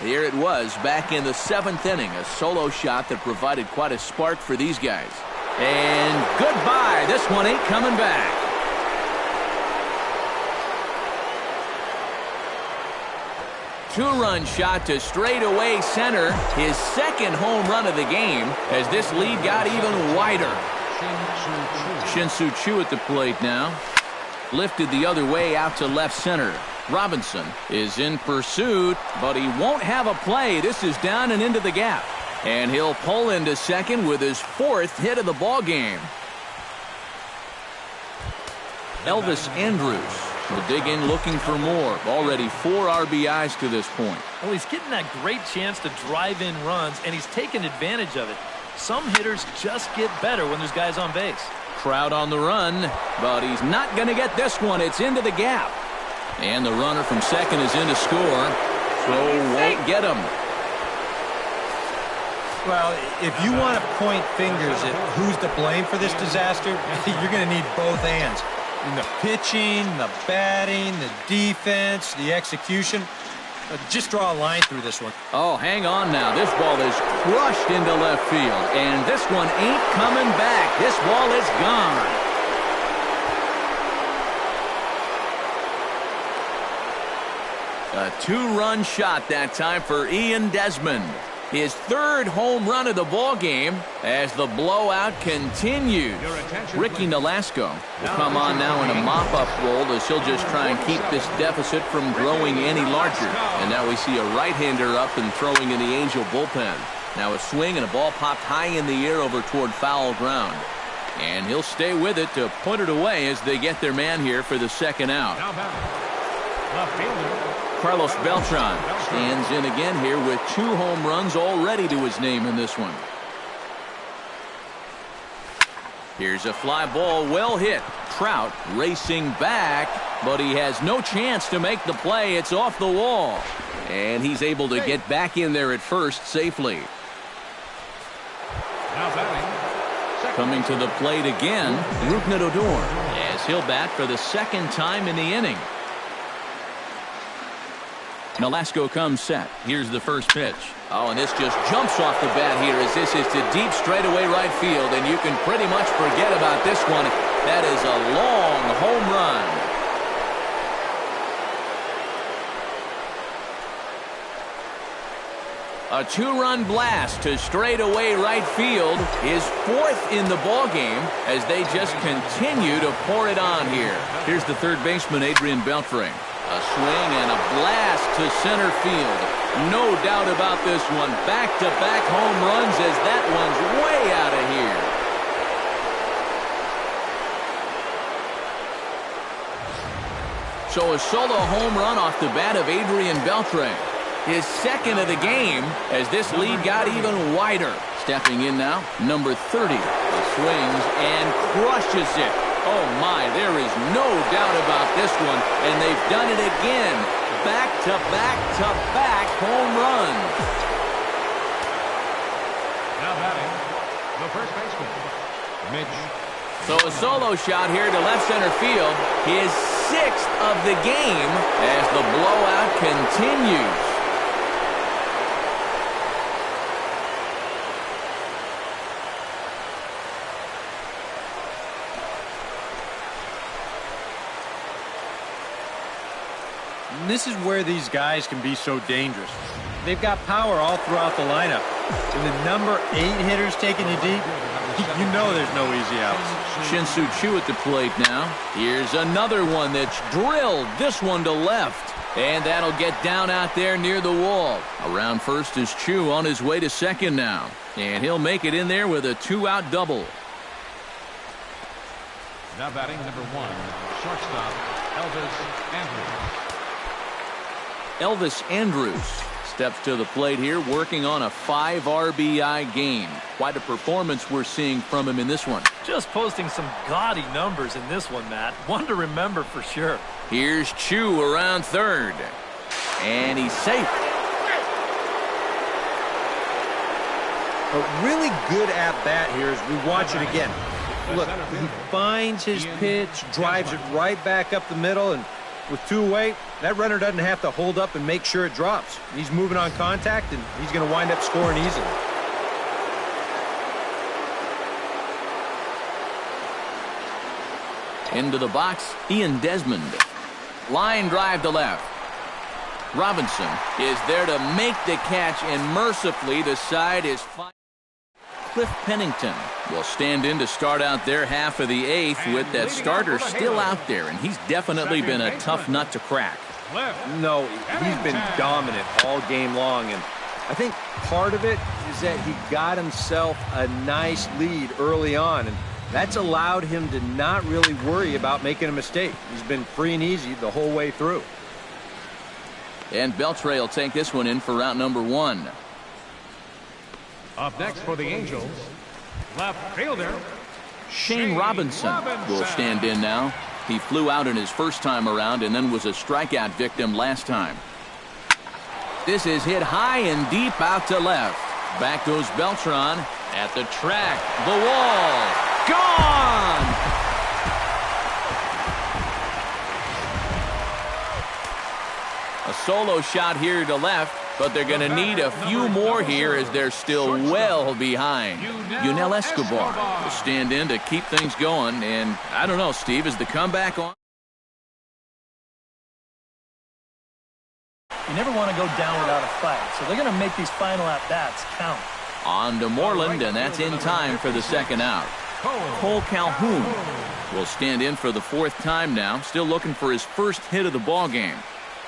here it was back in the 7th inning, a solo shot that provided quite a spark for these guys. And goodbye. This one ain't coming back. Two-run shot to straightaway center. His 2nd home run of the game as this lead got even wider. Shin-Soo Choo at the plate now. Lifted the other way out to left center. Robinson is in pursuit, but he won't have a play. This is down and into the gap. And he'll pull into second with his 4th hit of the ball game. Elvis Andrus will dig in looking for more. Already 4 RBIs to this point. Well, he's getting that great chance to drive in runs, and he's taking advantage of it. Some hitters just get better when there's guys on base. Crowd on the run, but he's not going to get this one. It's into the gap. And the runner from second is in to score. Throw won't get him. Well, if you want to point fingers at who's to blame for this disaster, you're going to need both hands. In the pitching, the batting, the defense, the execution. Just draw a line through this one. Oh, hang on now. This ball is crushed into left field, and this one ain't coming back. This ball is gone. A 2-run shot that time for Ian Desmond. His 3rd home run of the ball game as the blowout continues. Ricky Nolasco will come on now in a mop-up role as he'll just try and keep this deficit from growing any larger. And now we see a right-hander up and throwing in the Angel bullpen. Now a swing and a ball popped high in the air over toward foul ground. And he'll stay with it to put it away as they get their man here for the second out. Left fielder. Carlos Beltran stands in again here with 2 home runs already to his name in this one. Here's a fly ball, well hit. Trout racing back, but he has no chance to make the play. It's off the wall. And he's able to get back in there at first safely. Now batting. Coming to the plate again, Rougned Odor, as he'll bat for the 2nd time in the inning. Nolasco comes set. Here's the first pitch. Oh, and this just jumps off the bat here as this is to deep straightaway right field, and you can pretty much forget about this one. That is a long home run. A 2-run blast to straightaway right field, his 4th in the ballgame as they just continue to pour it on here. Here's the third baseman, Adrian Beltre. A swing and a blast to center field. No doubt about this one. Back-to-back home runs as that one's way out of here. So a solo home run off the bat of Adrian Beltre. His 2nd of the game as this lead got even wider. Stepping in now, number 30. He swings and crushes it. Oh my, there is no doubt about this one, and they've done it again. Back-to-back-to-back home runs. Now batting. The first baseman, Mitch. So a solo shot here to left center field. His 6th of the game as the blowout continues. And this is where these guys can be so dangerous. They've got power all throughout the lineup. And the number 8 hitters taking you deep, you know there's no easy outs. Shin-Soo Choo at the plate now. Here's another one that's drilled. This one to left. And that'll get down out there near the wall. Around first is Choo on his way to second now. And he'll make it in there with a 2-out double. Now batting number 1, shortstop, Elvis Andrews. Elvis Andrews steps to the plate here, working on a 5 RBI game. Quite a performance we're seeing from him in this one. Just posting some gaudy numbers in this one, Matt. One to remember for sure. Here's Choo around third. And he's safe. A really good at-bat here as we watch it again. Look, he finds his pitch, drives it right back up the middle, and with 2 away, that runner doesn't have to hold up and make sure it drops. He's moving on contact, and he's going to wind up scoring easily. Into the box, Ian Desmond. Line drive to left. Robinson is there to make the catch, and mercifully the side is fine. Cliff Pennington will stand in to start out their half of the 8th with that starter still out there, and he's definitely been a tough nut to crack. No, he's been dominant all game long, and I think part of it is that he got himself a nice lead early on, and That's allowed him to not really worry about making a mistake. He's been free and easy the whole way through. And Beltre will take this one in for route number 1. Up next for the Angels, left fielder Shane Robinson will stand in now. He flew out in his first time around and then was a strikeout victim last time. This is hit high and deep out to left. Back goes Beltran at the track. The wall. Gone! A solo shot here to left, but they're going to need a few more here as they're still well behind. Yunel Escobar will stand in to keep things going, and I don't know, Steve, is the comeback on? You never want to go down without a fight, so they're going to make these final at-bats count. On to Moreland, and that's in time for the second out. Cole Calhoun will stand in for the 4th time now, still looking for his first hit of the ball game.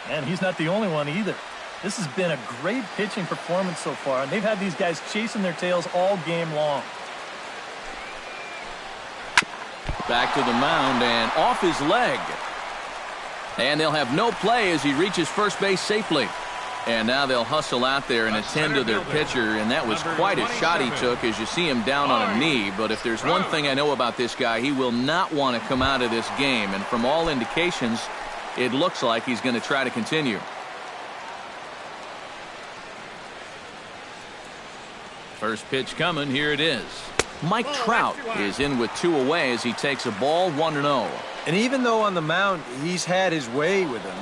And he's not the only one either. This has been a great pitching performance so far, and they've had these guys chasing their tails all game long. Back to the mound and off his leg. And they'll have no play as he reaches first base safely. And now they'll hustle out there and attend to their pitcher, and that was quite a shot he took as you see him down on a knee. But if there's one thing I know about this guy, he will not want to come out of this game. And from all indications, it looks like he's going to try to continue. First pitch coming, here it is. Mike Trout is in with 2 away as he takes a ball 1-0. And even though on the mound he's had his way with him,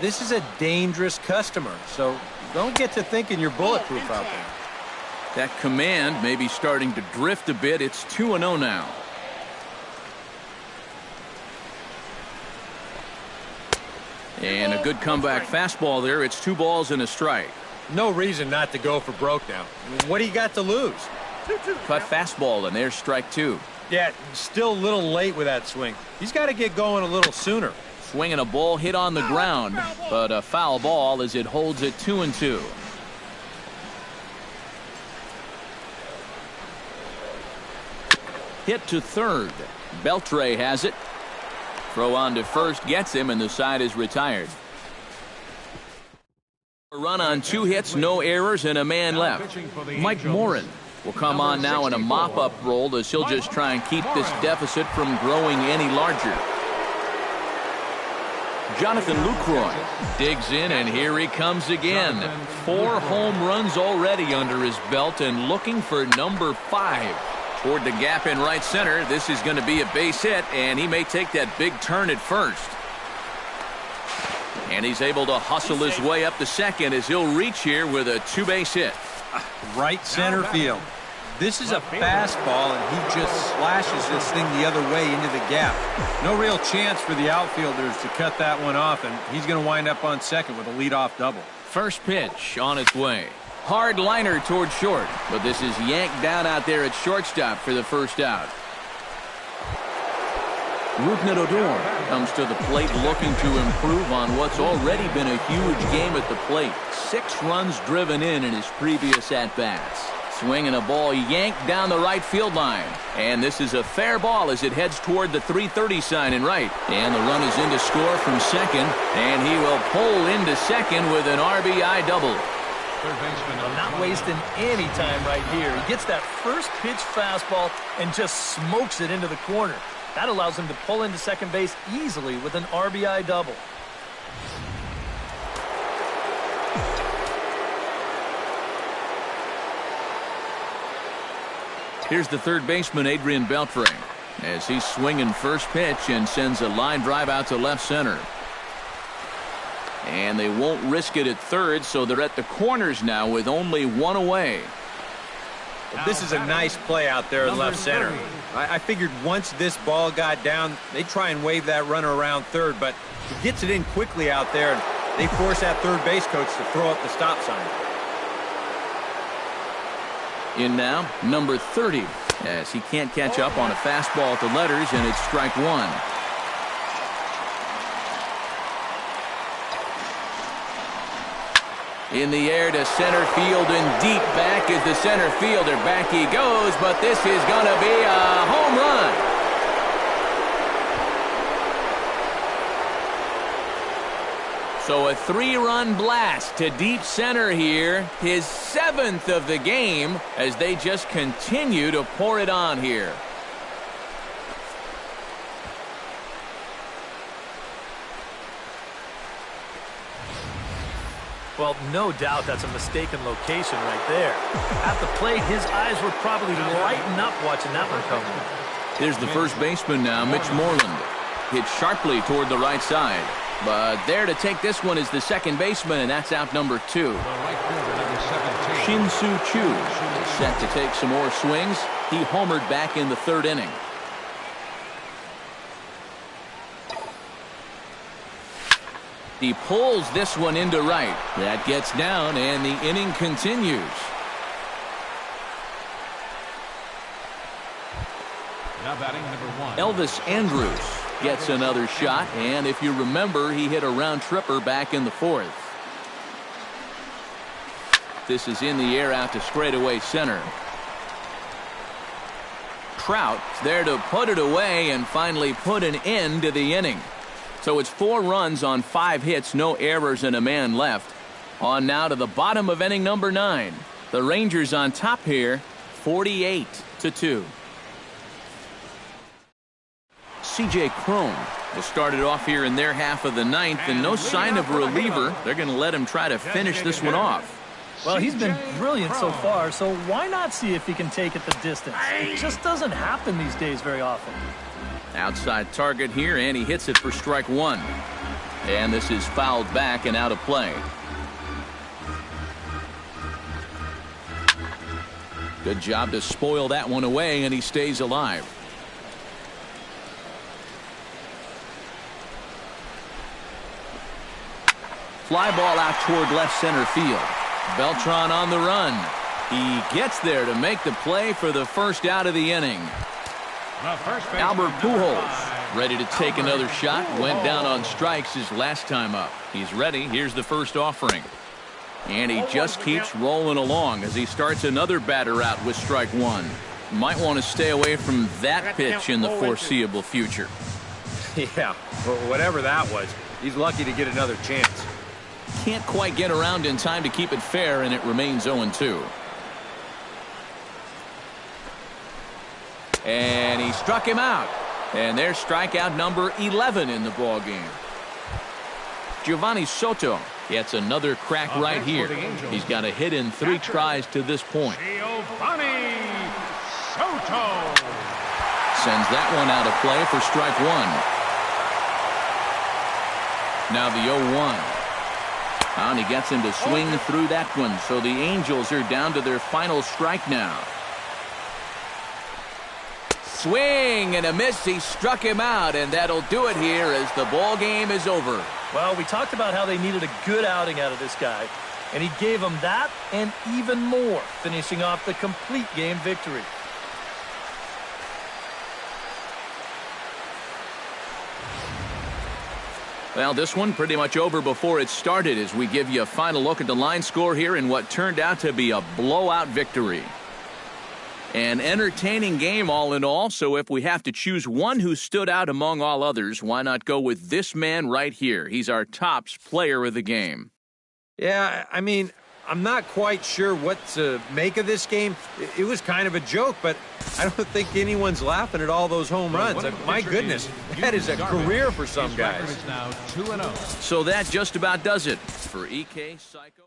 this is a dangerous customer, so don't get to thinking you're bulletproof out there. That command may be starting to drift a bit. It's 2-0 now. And a good comeback fastball there. It's 2 balls and a strike. No reason not to go for broke now. What do you got to lose? Cut fastball, and there's strike 2. Yeah, still a little late with that swing. He's got to get going a little sooner. Swinging a ball hit on the ground, but a foul ball as it holds it 2-2. Hit to third. Beltre has it. Throw on to first gets him, and the side is retired. A run on 2 hits, no errors, and a man left. Mike Morin will come on now in a mop-up role as he'll just try and keep this deficit from growing any larger. Jonathan Lucroy digs in, and here he comes again. 4 home runs already under his belt and looking for number 5. Toward the gap in right center. This is going to be a base hit, and he may take that big turn at first. And he's able to hustle his way up to second as he'll reach here with a 2-base hit. Right center field. This is a fastball, and he just slashes this thing the other way into the gap. No real chance for the outfielders to cut that one off, and he's going to wind up on second with a leadoff double. First pitch on its way. Hard liner toward short, but this is yanked down out there at shortstop for the first out. Rougned Odor comes to the plate looking to improve on what's already been a huge game at the plate. 6 runs driven in his previous at-bats. Swinging a ball yanked down the right field line. And this is a fair ball as it heads toward the 330 sign in right. And the run is in to score from second. And he will pull into second with an RBI double. Well, not wasting any time right here. He gets that first pitch fastball and just smokes it into the corner. That allows him to pull into second base easily with an RBI double. Here's the third baseman, Adrian Beltre, as he's swinging first pitch and sends a line drive out to left center. And they won't risk it at third, so they're at the corners now with only 1 away. This is a nice play out there in left center. I figured once this ball got down, they try and wave that runner around third, but he gets it in quickly out there, and they force that third base coach to throw up the stop sign. In now, number 30, as he can't catch up on a fastball at the letters, and it's strike 1. In the air to center field and deep back is the center fielder. Back he goes, but this is going to be a home run. So a 3-run blast to deep center here. His 7th of the game as they just continue to pour it on here. Well, no doubt that's a mistaken location right there. At the plate, his eyes were probably lighting up watching that one come. Here's the first baseman now, Mitch Moreland. Hit sharply toward the right side. But there to take this one is the second baseman, and that's out number 2. Shin-Soo Choo is set to take some more swings. He homered back in the 3rd inning. He pulls this one into right. That gets down, and the inning continues. Now batting number 1. Elvis Andrus gets another shot, and if you remember, he hit a round tripper back in the 4th. This is in the air out to straightaway center. Trout there to put it away and finally put an end to the inning. So it's 4 runs on 5 hits, no errors, and a man left. On now to the bottom of inning number 9. The Rangers on top here, 48-2. C.J. Cron will start it off here in their half of the 9th, and no sign of a reliever. They're going to let him try to finish this one off. Well, he's been brilliant so far, so why not see if he can take it the distance? It just doesn't happen these days very often. Outside target here, and he hits it for strike 1. And this is fouled back and out of play. Good job to spoil that one away, and he stays alive. Fly ball out toward left center field. Beltran on the run. He gets there to make the play for the first out of the inning. Albert Pujols ready to take another shot. Went down on strikes his last time up. He's ready. Here's the first offering. And he just keeps rolling along as he starts another batter out with strike 1. Might want to stay away from that pitch in the foreseeable future. Yeah, but whatever that was, he's lucky to get another chance. Can't quite get around in time to keep it fair, and it remains 0-2. And he struck him out. And there's strikeout number 11 in the ball game. Giovanni Soto gets another crack right here. He's got a hit in 3 tries to this point. Giovanni Soto sends that one out of play for strike 1. Now the 0-1. And he gets him to swing through that one. So the Angels are down to their final strike now. Swing and a miss. He struck him out, and that'll do it here as the ball game is over. Well, we talked about how they needed a good outing out of this guy, and he gave them that and even more, finishing off the complete game victory. Well, this one pretty much over before it started as we give you a final look at the line score here in what turned out to be a blowout victory. An entertaining game all in all, so if we have to choose one who stood out among all others, why not go with this man right here? He's our tops player of the game. Yeah, I mean, I'm not quite sure what to make of this game. It was kind of a joke, but I don't think anyone's laughing at all those home runs. My goodness, that is a career for some guys. Now 2-0. So that just about does it for EK Psycho.